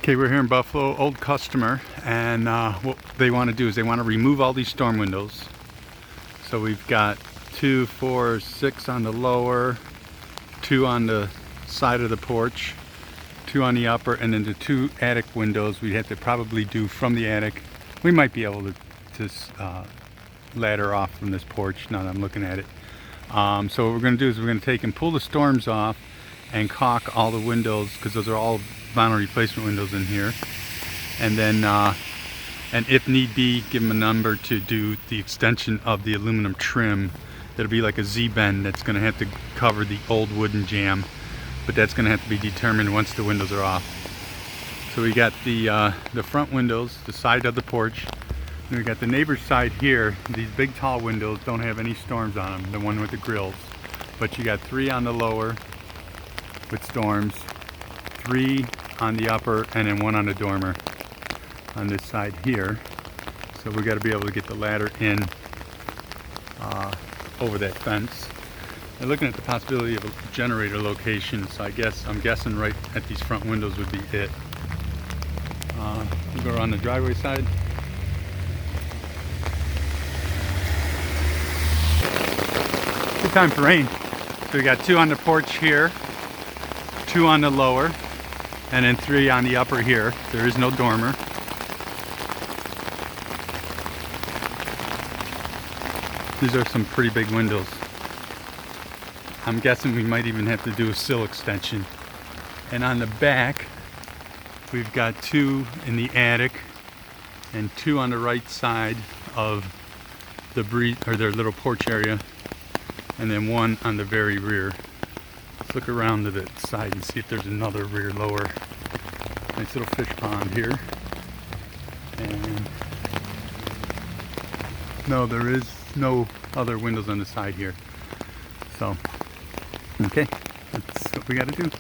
Okay, we're here in Buffalo, old customer, and what they want to do is they want to remove all these storm windows. So we've got 2, 4, 6 on the lower, 2 on the side of the porch, 2 on the upper, and then the 2 attic windows we have to probably do from the attic. We might be able to ladder off from this porch now that I'm looking at it. So what we're going to do is we're going to take and pull the storms off and caulk all the windows, because those are all vinyl replacement windows in here, and then and if need be, give them a number to do the extension of the aluminum trim. It'll be like a Z-bend that's going to have to cover the old wooden jamb, but that's going to have to be determined once the windows are off. So we got the front windows, the side of the porch, and we got the neighbor's side here. These big tall windows don't have any storms on them, the one with the grills, but you got 3 on the lower with storms, 3 on the upper, and then 1 on the dormer on this side here. So we got to be able to get the ladder in over that fence. They're looking at the possibility of a generator location, so I'm guessing right at these front windows would be it. We'll go around the driveway side. Good time for rain. So we got 2 on the porch here, 2 on the lower, and then 3 on the upper here. There is no dormer. These are some pretty big windows. I'm guessing we might even have to do a sill extension. And on the back, we've got 2 in the attic and 2 on the right side of their little porch area, and then 1 on the very rear. Let's look around to the side and see if there's another rear lower. Nice little fish pond here. And no, there is no other windows on the side here. So, okay, that's what we got to do.